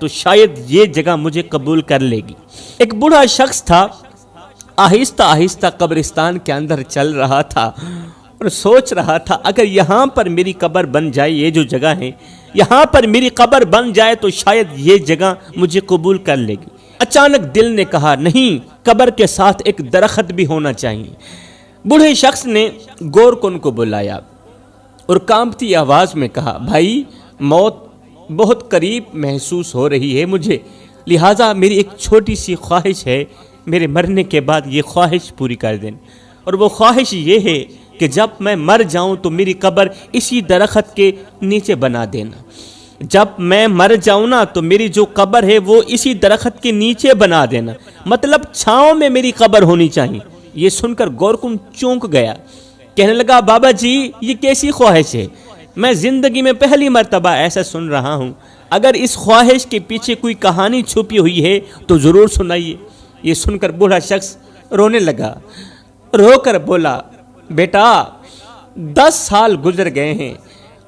تو شاید یہ جگہ مجھے قبول کر لے گی۔ ایک بوڑھا شخص تھا، آہستہ آہستہ قبرستان کے اندر چل رہا تھا اور سوچ رہا تھا اگر یہاں پر میری قبر بن جائے، یہ جو جگہ ہے یہاں پر میری قبر بن جائے تو شاید یہ جگہ مجھے قبول کر لے گی۔ اچانک دل نے کہا نہیں، قبر کے ساتھ ایک درخت بھی ہونا چاہیے۔ بوڑھے شخص نے گور کن کو بلایا اور کانپتی آواز میں کہا بھائی، موت بہت قریب محسوس ہو رہی ہے مجھے، لہٰذا میری ایک چھوٹی سی خواہش ہے، میرے مرنے کے بعد یہ خواہش پوری کر دیں، اور وہ خواہش یہ ہے کہ جب میں مر جاؤں تو میری قبر اسی درخت کے نیچے بنا دینا۔ جب میں مر جاؤں نا تو میری جو قبر ہے وہ اسی درخت کے نیچے بنا دینا، مطلب چھاؤں میں میری قبر ہونی چاہیے۔ یہ سن کر گورکن چونک گیا، کہنے لگا بابا جی یہ کیسی خواہش ہے، میں زندگی میں پہلی مرتبہ ایسا سن رہا ہوں، اگر اس خواہش کے پیچھے کوئی کہانی چھپی ہوئی ہے تو ضرور سنائیے۔ یہ سن کر بوڑھا شخص رونے لگا، رو کر بولا بیٹا 10 سال گزر گئے ہیں،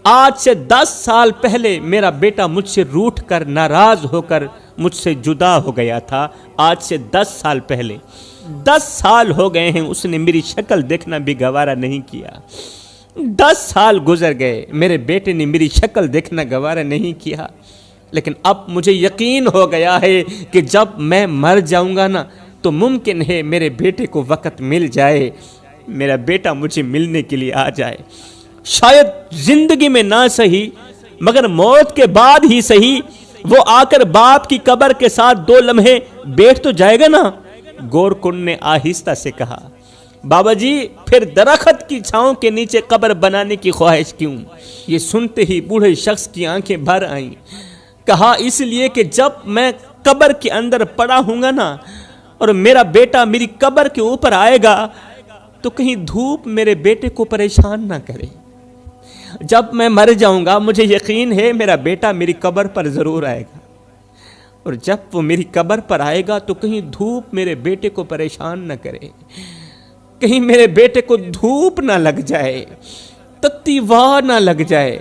آج سے 10 سال پہلے میرا بیٹا مجھ سے روٹھ کر ناراض ہو کر مجھ سے جدا ہو گیا تھا، آج سے 10 سال پہلے 10 سال ہو گئے ہیں اس نے میری شکل دیکھنا بھی گوارا نہیں کیا۔ 10 سال گزر گئے، میرے بیٹے نے میری شکل دیکھنا گوارا نہیں کیا، لیکن اب مجھے یقین ہو گیا ہے کہ جب میں مر جاؤں گا نا تو ممکن ہے میرے بیٹے کو وقت مل جائے، میرا بیٹا مجھے ملنے کے لیے آ جائے، شاید زندگی میں نہ صحیح مگر موت کے بعد ہی صحیح وہ آ کر باپ کی قبر کے ساتھ 2 لمحے بیٹھ تو جائے گا نا۔ گورکن نے آہستہ سے کہا بابا جی پھر درخت کی چھاؤں کے نیچے قبر بنانے کی خواہش کیوں؟ یہ سنتے ہی بوڑھے شخص کی آنکھیں بھر آئیں، کہا اس لیے کہ جب میں قبر کے اندر پڑا ہوں گا نا اور میرا بیٹا میری قبر کے اوپر آئے گا تو کہیں دھوپ میرے بیٹے کو پریشان نہ کرے، جب میں مر جاؤں گا مجھے یقین ہے میرا بیٹا میری قبر پر ضرور آئے گا، اور جب وہ میری قبر پر آئے گا تو کہیں دھوپ میرے بیٹے کو پریشان نہ کرے، کہیں میرے بیٹے کو دھوپ نہ لگ جائے، تتی واہ نہ لگ جائے،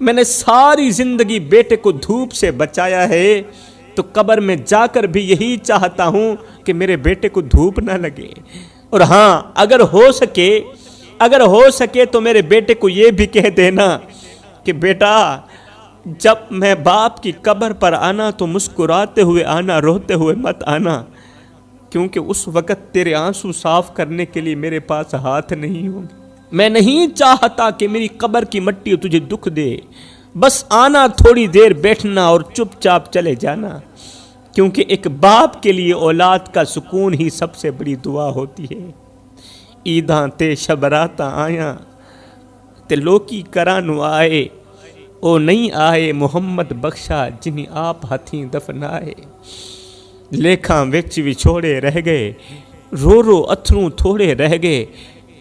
میں نے ساری زندگی بیٹے کو دھوپ سے بچایا ہے تو قبر میں جا کر بھی یہی چاہتا ہوں کہ میرے بیٹے کو دھوپ نہ لگے، اور ہاں اگر ہو سکے تو میرے بیٹے کو یہ بھی کہہ دینا کہ بیٹا جب میں باپ کی قبر پر آنا تو مسکراتے ہوئے آنا، روتے ہوئے مت آنا، کیونکہ اس وقت تیرے آنسو صاف کرنے کے لیے میرے پاس ہاتھ نہیں ہوں گے، میں نہیں چاہتا کہ میری قبر کی مٹی تجھے دکھ دے، بس آنا تھوڑی دیر بیٹھنا اور چپ چاپ چلے جانا، کیونکہ ایک باپ کے لیے اولاد کا سکون ہی سب سے بڑی دعا ہوتی ہے۔ عیداں تے شبراتاں آیاں تے لوکی کرانو آئے، او نہیں آئے محمد بخشا جنہیں آپ ہتھیں دفنائے، لیکھاں وچ وچھوڑے رہ گئے، رو رو اتھروں تھوڑے رہ گئے،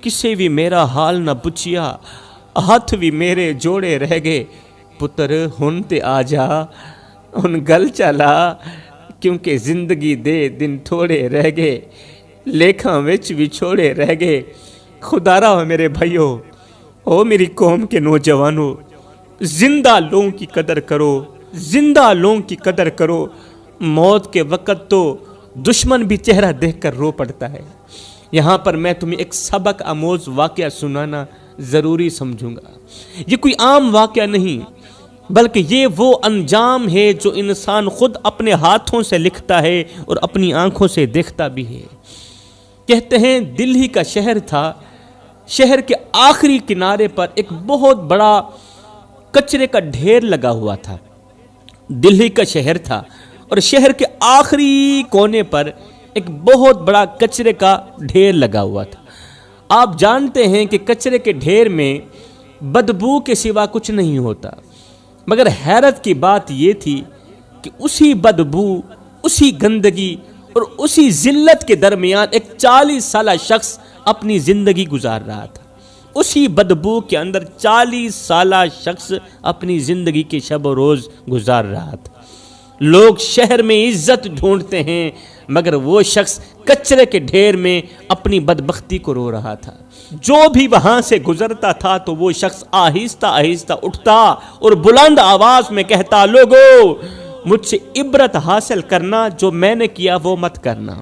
کسے بھی میرا حال نہ پچھیا، ہاتھ بھی میرے جوڑے رہ گئے، پتر ہن تے آ جا ہن گل چلا، کیونکہ زندگی دے دن تھوڑے رہ گئے، لیکھاں وچ وچھوڑے رہ گئے، خدا را میرے بھائیو، او میری قوم کے نوجوانوں، زندہ لوگوں کی قدر کرو، زندہ لوگوں کی قدر کرو، موت کے وقت تو دشمن بھی چہرہ دیکھ کر رو پڑتا ہے۔ یہاں پر میں تمہیں ایک سبق آموز واقعہ سنانا ضروری سمجھوں گا، یہ کوئی عام واقعہ نہیں بلکہ یہ وہ انجام ہے جو انسان خود اپنے ہاتھوں سے لکھتا ہے اور اپنی آنکھوں سے دیکھتا بھی ہے۔ کہتے ہیں دلی کا شہر تھا، شہر کے آخری کنارے پر ایک بہت بڑا کچرے کا ڈھیر لگا ہوا تھا، دلی کا شہر تھا اور شہر کے آخری کونے پر ایک بہت بڑا کچرے کا ڈھیر لگا ہوا تھا۔ آپ جانتے ہیں کہ کچرے کے ڈھیر میں بدبو کے سوا کچھ نہیں ہوتا، مگر حیرت کی بات یہ تھی کہ اسی بدبو، اسی گندگی اور اسی ذلت کے درمیان ایک 40 سالہ شخص اپنی زندگی گزار رہا تھا، اسی بدبو کے اندر 40 سالہ شخص اپنی زندگی کے شب و روز گزار رہا تھا۔ لوگ شہر میں عزت ڈھونڈتے ہیں مگر وہ شخص کچرے کے ڈھیر میں اپنی بدبختی کو رو رہا تھا۔ جو بھی وہاں سے گزرتا تھا تو وہ شخص آہستہ آہستہ اٹھتا اور بلند آواز میں کہتا، لوگو مجھ سے عبرت حاصل کرنا، جو میں نے کیا وہ مت کرنا۔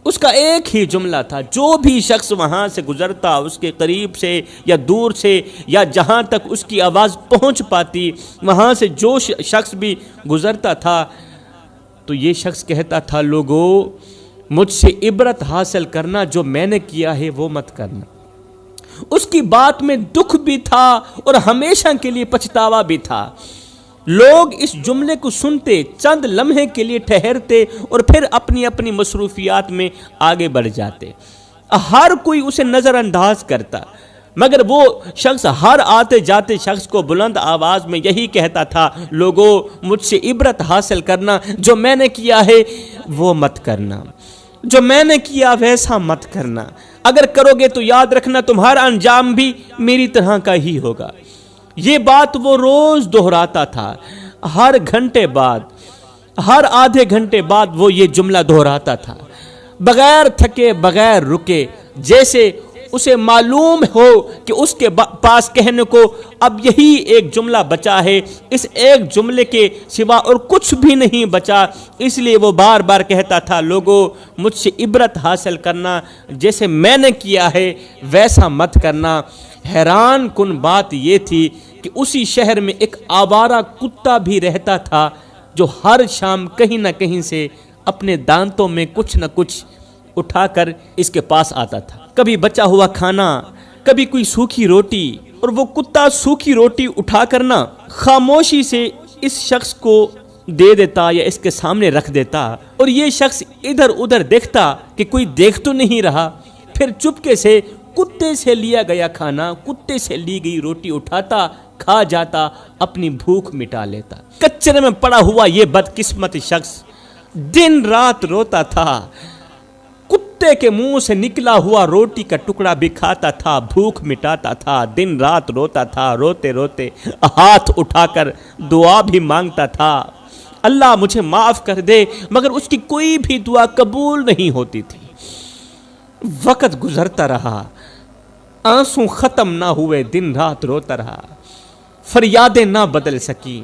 اس کا ایک ہی جملہ تھا، جو بھی شخص وہاں سے گزرتا، اس کے قریب سے یا دور سے یا جہاں تک اس کی آواز پہنچ پاتی، وہاں سے جو شخص بھی گزرتا تھا تو یہ شخص کہتا تھا، لوگو مجھ سے عبرت حاصل کرنا، جو میں نے کیا ہے وہ مت کرنا۔ اس کی بات میں دکھ بھی تھا اور ہمیشہ کے لیے پچھتاوا بھی تھا۔ لوگ اس جملے کو سنتے، چند لمحے کے لیے ٹھہرتے اور پھر اپنی اپنی مصروفیات میں آگے بڑھ جاتے۔ ہر کوئی اسے نظر انداز کرتا، مگر وہ شخص ہر آتے جاتے شخص کو بلند آواز میں یہی کہتا تھا، لوگو مجھ سے عبرت حاصل کرنا، جو میں نے کیا ہے وہ مت کرنا، جو میں نے کیا ویسا مت کرنا۔ اگر کرو گے تو یاد رکھنا تمہارا انجام بھی میری طرح کا ہی ہوگا۔ یہ بات وہ روز دہراتا تھا، ہر گھنٹے بعد، ہر آدھے گھنٹے بعد وہ یہ جملہ دہراتا تھا، بغیر تھکے بغیر رکے، جیسے اسے معلوم ہو کہ اس کے پاس کہنے کو اب یہی ایک جملہ بچا ہے، اس ایک جملے کے سوا اور کچھ بھی نہیں بچا، اس لیے وہ بار بار کہتا تھا، لوگو مجھ سے عبرت حاصل کرنا، جیسے میں نے کیا ہے ویسا مت کرنا۔ حیران کن بات یہ تھی کہ اسی شہر میں ایک آوارہ کتا بھی رہتا تھا، جو ہر شام کہیں نہ کہیں سے اپنے دانتوں میں کچھ نہ کچھ اٹھا کر اس کے پاس آتا تھا، کبھی بچا ہوا کھانا، کبھی کوئی سوکھی روٹی، اور وہ کتا سوکھی روٹی اٹھا کر نہ خاموشی سے اس شخص کو دے دیتا یا اس کے سامنے رکھ دیتا، اور یہ شخص ادھر ادھر دیکھتا کہ کوئی دیکھ تو نہیں رہا، پھر چپکے سے کتے سے لیا گیا کھانا، کتے سے لی گئی روٹی اٹھاتا، کھا جاتا، اپنی بھوک مٹا لیتا۔ کچرے میں پڑا ہوا یہ بدقسمت شخص دن رات روتا تھا، کتے کے منہ سے نکلا ہوا روٹی کا ٹکڑا بھی کھاتا تھا، بھوک مٹاتا تھا، دن رات روتا تھا، روتے روتے ہاتھ اٹھا کر دعا بھی مانگتا تھا، اللہ مجھے معاف کر دے، مگر اس کی کوئی بھی دعا قبول نہیں ہوتی تھی۔ وقت گزرتا رہا، آنسو ختم نہ ہوئے، دن رات روتا رہا، فریادیں نہ بدل سکی،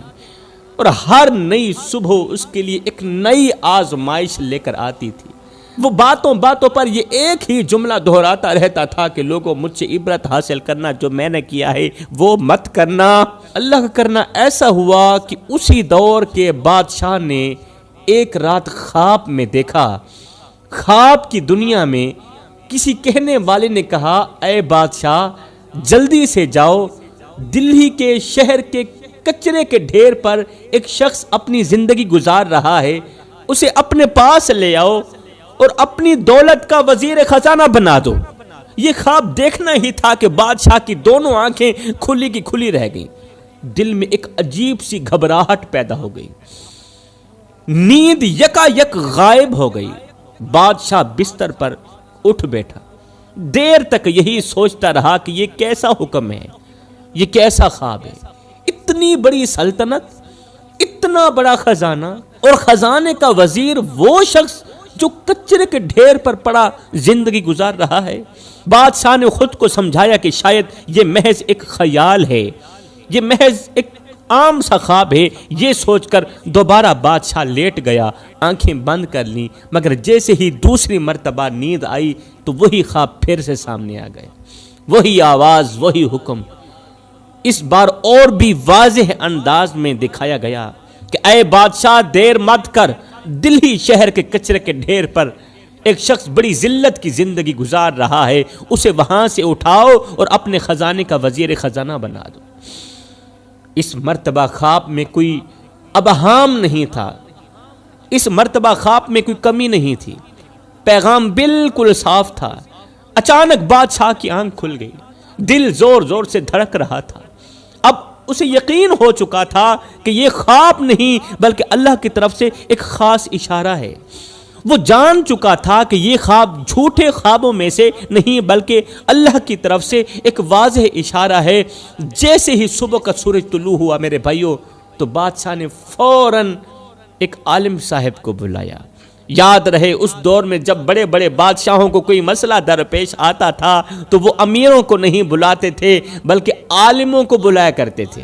اور ہر نئی صبح اس کے لیے ایک نئی آزمائش لے کر آتی تھی۔ وہ باتوں باتوں پر یہ ایک ہی جملہ دہراتا رہتا تھا کہ لوگوں مجھ سے عبرت حاصل کرنا، جو میں نے کیا ہے وہ مت کرنا۔ اللہ کا کرنا ایسا ہوا کہ اسی دور کے بادشاہ نے ایک رات خواب میں دیکھا، خواب کی دنیا میں کسی کہنے والے نے کہا، اے بادشاہ جلدی سے جاؤ، دلی کے شہر کے کچرے کے ڈھیر پر ایک شخص اپنی زندگی گزار رہا ہے، اسے اپنے پاس لے آؤ اور اپنی دولت کا وزیر خزانہ بنا دو۔ یہ خواب دیکھنا ہی تھا کہ بادشاہ کی دونوں آنکھیں کھلی کی کھلی رہ گئیں، دل میں ایک عجیب سی گھبراہٹ پیدا ہو گئی، نیند یکا یک غائب ہو گئی۔ بادشاہ بستر پر اٹھ بیٹھا، دیر تک یہی سوچتا رہا کہ یہ کیسا حکم ہے، یہ کیسا خواب ہے، اتنی بڑی سلطنت، اتنا بڑا خزانہ، اور خزانے کا وزیر وہ شخص جو کچرے کے ڈھیر پر پڑا زندگی گزار رہا ہے۔ بادشاہ نے خود کو سمجھایا کہ شاید یہ محض ایک خیال ہے، یہ محض ایک عام سا خواب ہے۔ یہ سوچ کر دوبارہ بادشاہ لیٹ گیا، آنکھیں بند کر لیں، مگر جیسے ہی دوسری مرتبہ نیند آئی تو وہی خواب پھر سے سامنے آ گئے، وہی آواز، وہی حکم، اس بار اور بھی واضح انداز میں دکھایا گیا کہ اے بادشاہ دیر مت کر، دلی شہر کے کچرے کے ڈھیر پر ایک شخص بڑی ذلت کی زندگی گزار رہا ہے، اسے وہاں سے اٹھاؤ اور اپنے خزانے کا وزیر خزانہ بنا دو۔ اس مرتبہ خواب میں کوئی ابہام نہیں تھا، اس مرتبہ خواب میں کوئی کمی نہیں تھی، پیغام بالکل صاف تھا۔ اچانک بادشاہ کی آنکھ کھل گئی، دل زور زور سے دھڑک رہا تھا، اب اسے یقین ہو چکا تھا کہ یہ خواب نہیں بلکہ اللہ کی طرف سے ایک خاص اشارہ ہے۔ وہ جان چکا تھا کہ یہ خواب جھوٹے خوابوں میں سے نہیں بلکہ اللہ کی طرف سے ایک واضح اشارہ ہے۔ جیسے ہی صبح کا سورج طلوع ہوا میرے بھائیوں، تو بادشاہ نے فوراً ایک عالم صاحب کو بلایا۔ یاد رہے اس دور میں جب بڑے بڑے بادشاہوں کو کوئی مسئلہ درپیش آتا تھا تو وہ امیروں کو نہیں بلاتے تھے بلکہ عالموں کو بلایا کرتے تھے۔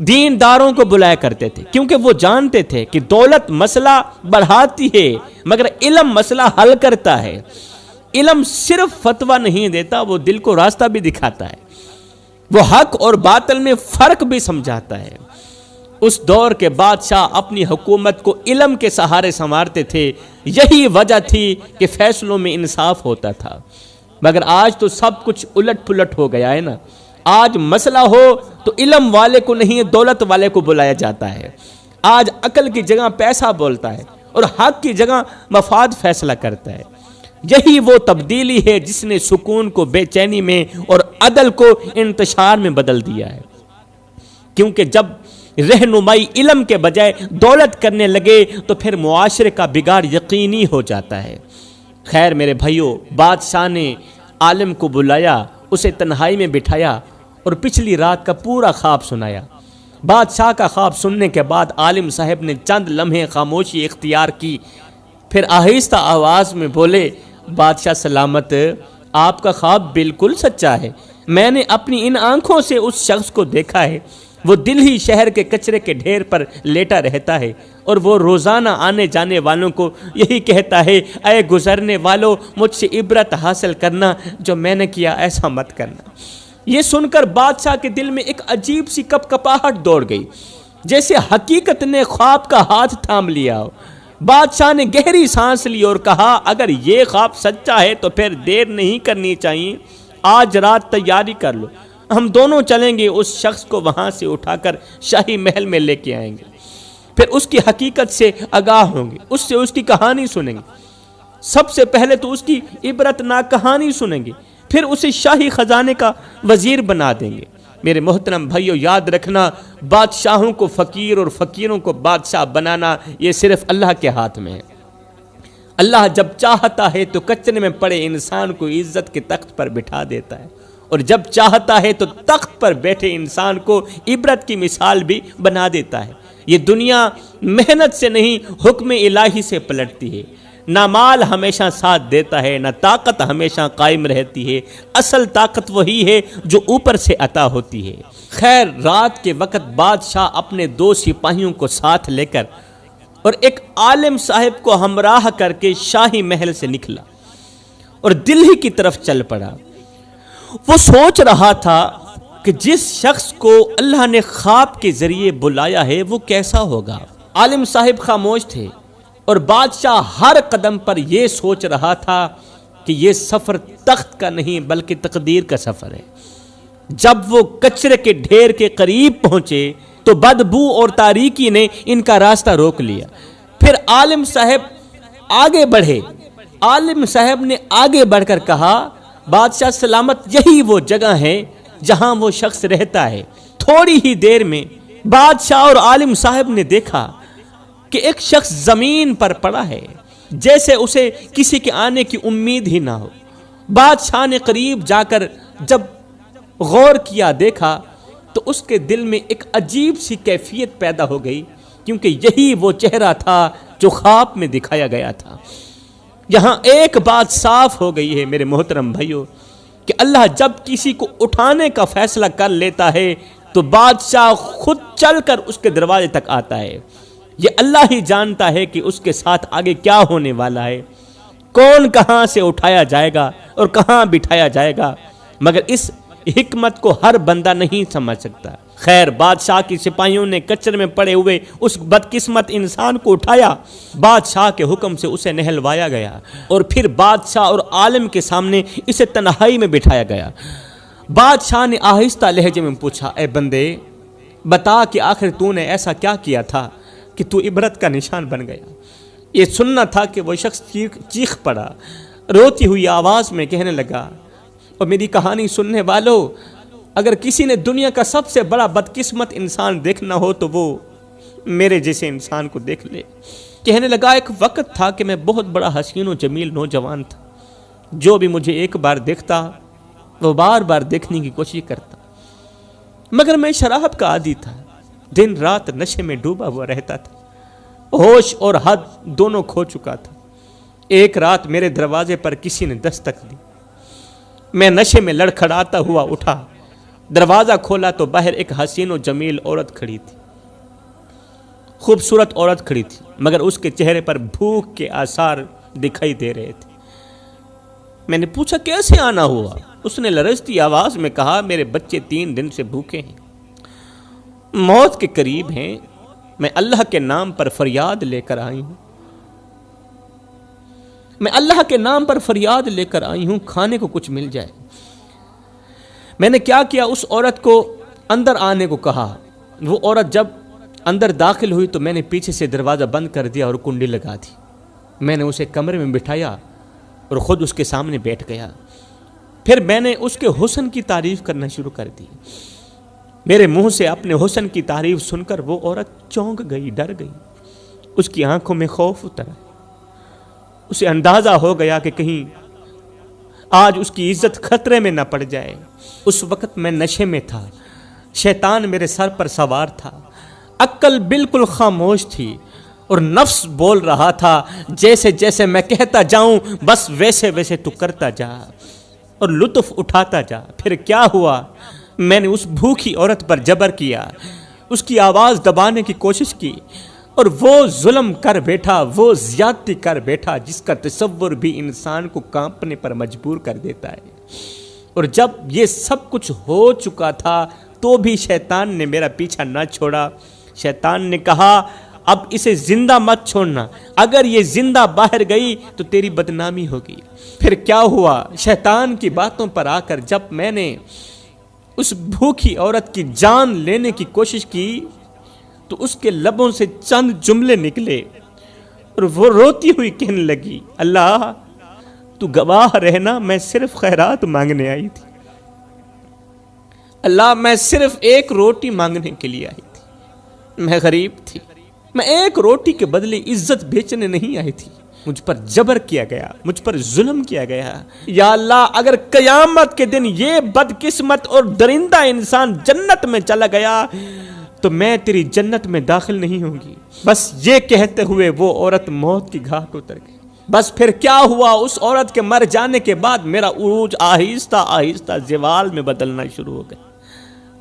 دینداروں کو بلایا کرتے تھے، کیونکہ وہ جانتے تھے کہ دولت مسئلہ بڑھاتی ہے مگر علم مسئلہ حل کرتا ہے۔ علم صرف فتویٰ نہیں دیتا، وہ دل کو راستہ بھی دکھاتا ہے، وہ حق اور باطل میں فرق بھی سمجھاتا ہے۔ اس دور کے بادشاہ اپنی حکومت کو علم کے سہارے سنوارتے تھے، یہی وجہ تھی کہ فیصلوں میں انصاف ہوتا تھا۔ مگر آج تو سب کچھ الٹ پلٹ ہو گیا ہے نا۔ آج مسئلہ ہو تو علم والے کو نہیں دولت والے کو بلایا جاتا ہے۔ آج عقل کی جگہ پیسہ بولتا ہے اور حق کی جگہ مفاد فیصلہ کرتا ہے۔ یہی وہ تبدیلی ہے جس نے سکون کو بے چینی میں اور عدل کو انتشار میں بدل دیا ہے، کیونکہ جب رہنمائی علم کے بجائے دولت کرنے لگے تو پھر معاشرے کا بگاڑ یقینی ہو جاتا ہے۔ خیر میرے بھائیوں، بادشاہ نے عالم کو بلایا، اسے تنہائی میں بٹھایا اور پچھلی رات کا پورا خواب سنایا۔ بادشاہ کا خواب سننے کے بعد عالم صاحب نے چند لمحے خاموشی اختیار کی، پھر آہستہ آواز میں بولے، بادشاہ سلامت، آپ کا خواب بالکل سچا ہے۔ میں نے اپنی ان آنکھوں سے اس شخص کو دیکھا ہے، وہ دلہی شہر کے کچرے کے ڈھیر پر لیٹا رہتا ہے اور وہ روزانہ آنے جانے والوں کو یہی کہتا ہے، اے گزرنے والوں، مجھ سے عبرت حاصل کرنا، جو میں نے کیا ایسا مت کرنا۔ یہ سن کر بادشاہ کے دل میں ایک عجیب سی کپکپاہٹ دوڑ گئی، جیسے حقیقت نے خواب کا ہاتھ تھام لیا ہو۔ بادشاہ نے گہری سانس لی اور کہا، اگر یہ خواب سچا ہے تو پھر دیر نہیں کرنی چاہیے، آج رات تیاری کر لو، ہم دونوں چلیں گے، اس شخص کو وہاں سے اٹھا کر شاہی محل میں لے کے آئیں گے، پھر اس کی حقیقت سے آگاہ ہوں گے، اس سے اس کی کہانی سنیں گے۔ سب سے پہلے تو اس کی عبرت ناک کہانی سنیں گے، پھر اسے شاہی خزانے کا وزیر بنا دیں گے۔ میرے محترم بھائیو، یاد رکھنا، بادشاہوں کو فقیر اور فقیروں کو بادشاہ بنانا یہ صرف اللہ کے ہاتھ میں ہے۔ اللہ جب چاہتا ہے تو کچرے میں پڑے انسان کو عزت کے تخت پر بٹھا دیتا ہے، اور جب چاہتا ہے تو تخت پر بیٹھے انسان کو عبرت کی مثال بھی بنا دیتا ہے۔ یہ دنیا محنت سے نہیں، حکم الہی سے پلٹتی ہے۔ نہ مال ہمیشہ ساتھ دیتا ہے، نہ طاقت ہمیشہ قائم رہتی ہے، اصل طاقت وہی ہے جو اوپر سے عطا ہوتی ہے۔ خیر، رات کے وقت بادشاہ اپنے 2 سپاہیوں کو ساتھ لے کر اور ایک عالم صاحب کو ہمراہ کر کے شاہی محل سے نکلا اور دلہی کی طرف چل پڑا۔ وہ سوچ رہا تھا کہ جس شخص کو اللہ نے خواب کے ذریعے بلایا ہے وہ کیسا ہوگا۔ عالم صاحب خاموش تھے اور بادشاہ ہر قدم پر یہ سوچ رہا تھا کہ یہ سفر تخت کا نہیں بلکہ تقدیر کا سفر ہے۔ جب وہ کچرے کے ڈھیر کے قریب پہنچے تو بدبو اور تاریکی نے ان کا راستہ روک لیا۔ پھر عالم صاحب آگے بڑھے۔ عالم صاحب نے آگے بڑھ کر کہا، بادشاہ سلامت، یہی وہ جگہ ہے جہاں وہ شخص رہتا ہے۔ تھوڑی ہی دیر میں بادشاہ اور عالم صاحب نے دیکھا کہ ایک شخص زمین پر پڑا ہے، جیسے اسے کسی کے آنے کی امید ہی نہ ہو۔ بادشاہ نے قریب جا کر جب غور کیا، دیکھا تو اس کے دل میں ایک عجیب سی کیفیت پیدا ہو گئی، کیونکہ یہی وہ چہرہ تھا جو خواب میں دکھایا گیا تھا۔ یہاں ایک بات صاف ہو گئی ہے میرے محترم بھائیوں، کہ اللہ جب کسی کو اٹھانے کا فیصلہ کر لیتا ہے تو بادشاہ خود چل کر اس کے دروازے تک آتا ہے۔ یہ اللہ ہی جانتا ہے کہ اس کے ساتھ آگے کیا ہونے والا ہے، کون کہاں سے اٹھایا جائے گا اور کہاں بٹھایا جائے گا، مگر اس حکمت کو ہر بندہ نہیں سمجھ سکتا۔ خیر، بادشاہ کی سپاہیوں نے کچرے میں پڑے ہوئے اس بدقسمت انسان کو اٹھایا، بادشاہ کے حکم سے اسے نہلوایا گیا اور پھر بادشاہ اور عالم کے سامنے اسے تنہائی میں بٹھایا گیا۔ بادشاہ نے آہستہ لہجے میں پوچھا، اے بندے، بتا کہ آخر تو نے ایسا کیا کیا تھا کہ تو عبرت کا نشان بن گیا۔ یہ سننا تھا کہ وہ شخص چیخ پڑا، روتی ہوئی آواز میں کہنے لگا، اور میری کہانی سننے والوں، اگر کسی نے دنیا کا سب سے بڑا بدقسمت انسان دیکھنا ہو تو وہ میرے جیسے انسان کو دیکھ لے۔ کہنے لگا، ایک وقت تھا کہ میں بہت بڑا حسین و جمیل نوجوان تھا، جو بھی مجھے ایک بار دیکھتا وہ بار بار دیکھنے کی کوشش کرتا، مگر میں شراب کا عادی تھا، دن رات نشے میں ڈوبا ہوا رہتا تھا، ہوش اور حد دونوں کھو چکا تھا۔ ایک رات میرے دروازے پر کسی نے دستک دی، میں نشے میں لڑکھڑاتا ہوا اٹھا دروازہ کھولا تو باہر ایک حسین و جمیل عورت کھڑی تھی، خوبصورت عورت کھڑی تھی، مگر اس کے چہرے پر بھوک کے آثار دکھائی دے رہے تھے۔ میں نے پوچھا کیسے آنا ہوا؟ اس نے لرزتی آواز میں کہا میرے بچے 3 دن سے بھوکے ہیں، موت کے قریب ہیں، میں اللہ کے نام پر فریاد لے کر آئی ہوں، میں اللہ کے نام پر فریاد لے کر آئی ہوں، کھانے کو کچھ مل جائے۔ میں نے کیا کیا، اس عورت کو اندر آنے کو کہا۔ وہ عورت جب اندر داخل ہوئی تو میں نے پیچھے سے دروازہ بند کر دیا اور کنڈی لگا دی۔ میں نے اسے کمرے میں بٹھایا اور خود اس کے سامنے بیٹھ گیا۔ پھر میں نے اس کے حسن کی تعریف کرنا شروع کر دی۔ میرے منہ سے اپنے حسن کی تعریف سن کر وہ عورت چونک گئی، ڈر گئی، اس کی آنکھوں میں خوف اترا۔ اسے اندازہ ہو گیا کہ کہیں آج اس کی عزت خطرے میں نہ پڑ جائے۔ اس وقت میں نشے میں تھا، شیطان میرے سر پر سوار تھا، عقل بالکل خاموش تھی اور نفس بول رہا تھا جیسے جیسے میں کہتا جاؤں بس ویسے ویسے تو کرتا جا اور لطف اٹھاتا جا۔ پھر کیا ہوا، میں نے اس بھوکی عورت پر جبر کیا، اس کی آواز دبانے کی کوشش کی، اور وہ ظلم کر بیٹھا، وہ زیادتی کر بیٹھا جس کا تصور بھی انسان کو کانپنے پر مجبور کر دیتا ہے۔ اور جب یہ سب کچھ ہو چکا تھا تو بھی شیطان نے میرا پیچھا نہ چھوڑا۔ شیطان نے کہا اب اسے زندہ مت چھوڑنا، اگر یہ زندہ باہر گئی تو تیری بدنامی ہوگی۔ پھر کیا ہوا، شیطان کی باتوں پر آ کر جب میں نے اس بھوکی عورت کی جان لینے کی کوشش کی تو اس کے لبوں سے چند جملے نکلے اور وہ روتی ہوئی کہنے لگی، اللہ تو گواہ رہنا، میں صرف خیرات مانگنے آئی تھی، اللہ میں صرف ایک روٹی مانگنے کے لیے آئی تھی، میں غریب تھی، میں ایک روٹی کے بدلے عزت بیچنے نہیں آئی تھی، مجھ پر جبر کیا گیا، مجھ پر ظلم کیا گیا۔ یا اللہ اگر قیامت کے دن یہ بدقسمت اور درندہ انسان جنت میں چلا گیا تو میں تیری جنت میں داخل نہیں ہوں گی۔ بس یہ کہتے ہوئے وہ عورت موت کی گھاٹ اتر گئی۔ بس پھر کیا ہوا، اس عورت کے مر جانے کے بعد میرا عروج آہستہ آہستہ زوال میں بدلنا شروع ہو گیا،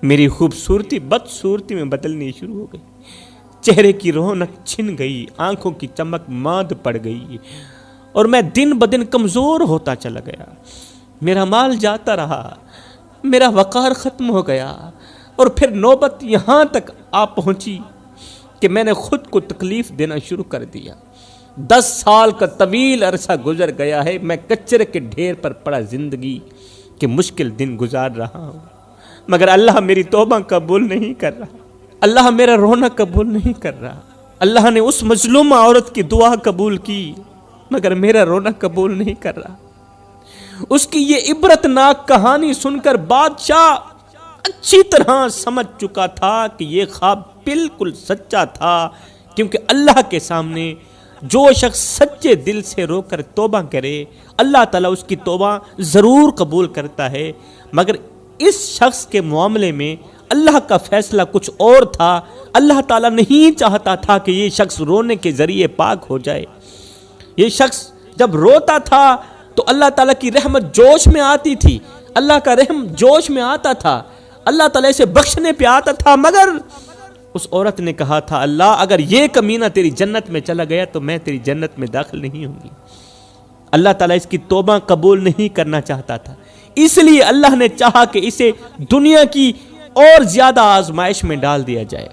میری خوبصورتی بدصورتی میں بدلنی شروع ہو گئی، چہرے کی رونق چھن گئی، آنکھوں کی چمک ماند پڑ گئی، اور میں دن بدن کمزور ہوتا چلا گیا، میرا مال جاتا رہا، میرا وقار ختم ہو گیا، اور پھر نوبت یہاں تک آ پہنچی کہ میں نے خود کو تکلیف دینا شروع کر دیا۔ 10 سال کا طویل عرصہ گزر گیا ہے، میں کچرے کے ڈھیر پر پڑا زندگی کے مشکل دن گزار رہا ہوں، مگر اللہ میری توبہ قبول نہیں کر رہا، اللہ میرا رونا قبول نہیں کر رہا۔ اللہ نے اس مظلومہ عورت کی دعا قبول کی مگر میرا رونا قبول نہیں کر رہا۔ اس کی یہ عبرتناک کہانی سن کر بادشاہ اچھی طرح سمجھ چکا تھا کہ یہ خواب بالکل سچا تھا، کیونکہ اللہ کے سامنے جو شخص سچے دل سے رو کر توبہ کرے اللہ تعالیٰ اس کی توبہ ضرور قبول کرتا ہے، مگر اس شخص کے معاملے میں اللہ کا فیصلہ کچھ اور تھا۔ اللہ تعالیٰ نہیں چاہتا تھا کہ یہ شخص رونے کے ذریعے پاک ہو جائے۔ یہ شخص جب روتا تھا تو اللہ تعالیٰ کی رحمت جوش میں آتی تھی، اللہ کا رحم جوش میں آتا تھا، اللہ تعالیٰ اسے بخشنے پہ آتا تھا، مگر اس عورت نے کہا تھا اللہ اگر یہ کمینہ تیری جنت میں چلا گیا تو میں تیری جنت میں داخل نہیں ہوں گی۔ اللہ تعالیٰ اس کی توبہ قبول نہیں کرنا چاہتا تھا، اس لیے اللہ نے چاہا کہ اسے دنیا کی اور زیادہ آزمائش میں ڈال دیا جائے۔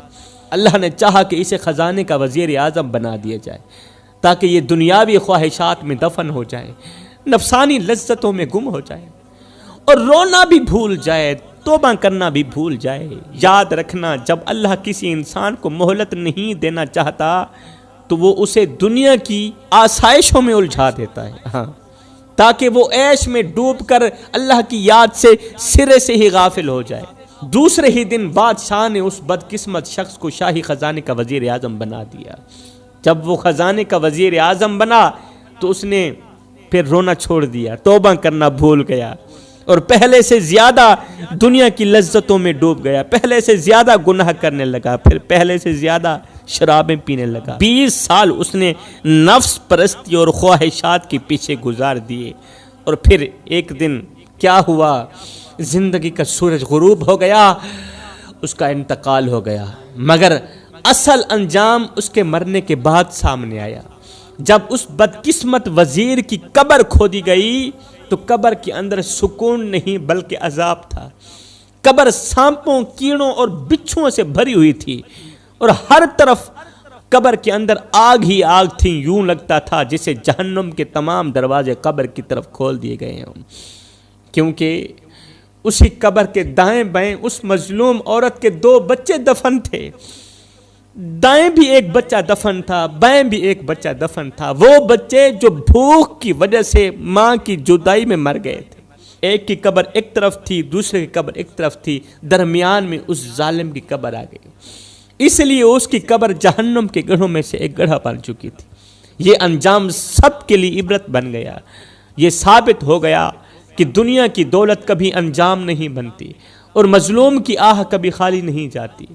اللہ نے چاہا کہ اسے خزانے کا وزیر اعظم بنا دیا جائے تاکہ یہ دنیاوی خواہشات میں دفن ہو جائے، نفسانی لذتوں میں گم ہو جائے اور رونا بھی بھول جائے، توبہ کرنا بھی بھول جائے۔ یاد رکھنا جب اللہ کسی انسان کو مہلت نہیں دینا چاہتا تو وہ اسے دنیا کی آسائشوں میں الجھا دیتا ہے، تاکہ وہ عیش میں ڈوب کر اللہ کی یاد سے سرے سے ہی غافل ہو جائے۔ دوسرے ہی دن بادشاہ نے اس بدقسمت شخص کو شاہی خزانے کا وزیر اعظم بنا دیا۔ جب وہ خزانے کا وزیر اعظم بنا تو اس نے پھر رونا چھوڑ دیا، توبہ کرنا بھول گیا اور پہلے سے زیادہ دنیا کی لذتوں میں ڈوب گیا، پہلے سے زیادہ گناہ کرنے لگا، پھر پہلے سے زیادہ شرابیں پینے لگا۔ 20 سال اس نے نفس پرستی اور خواہشات کے پیچھے گزار دیے، اور پھر ایک دن کیا ہوا، زندگی کا سورج غروب ہو گیا، اس کا انتقال ہو گیا، مگر اصل انجام اس کے مرنے کے بعد سامنے آیا۔ جب اس بدقسمت وزیر کی قبر کھودی گئی تو قبر کے اندر سکون نہیں بلکہ عذاب تھا۔ قبر سانپوں، کیڑوں اور بچھوؤں سے بھری ہوئی تھی اور ہر طرف قبر کے اندر آگ ہی آگ تھی، یوں لگتا تھا جسے جہنم کے تمام دروازے قبر کی طرف کھول دیے گئے ہیں، کیونکہ اسی قبر کے دائیں بائیں اس مظلوم عورت کے 2 بچے دفن تھے۔ دائیں بھی ایک بچہ دفن تھا، بائیں بھی ایک بچہ دفن تھا، وہ بچے جو بھوک کی وجہ سے ماں کی جدائی میں مر گئے تھے۔ ایک کی قبر ایک طرف تھی، دوسرے کی قبر ایک طرف تھی، درمیان میں اس ظالم کی قبر آ گئی، اس لیے اس کی قبر جہنم کے گڑھوں میں سے ایک گڑھا بن چکی تھی۔ یہ انجام سب کے لیے عبرت بن گیا۔ یہ ثابت ہو گیا کہ دنیا کی دولت کبھی انجام نہیں بنتی اور مظلوم کی آہ کبھی خالی نہیں جاتی۔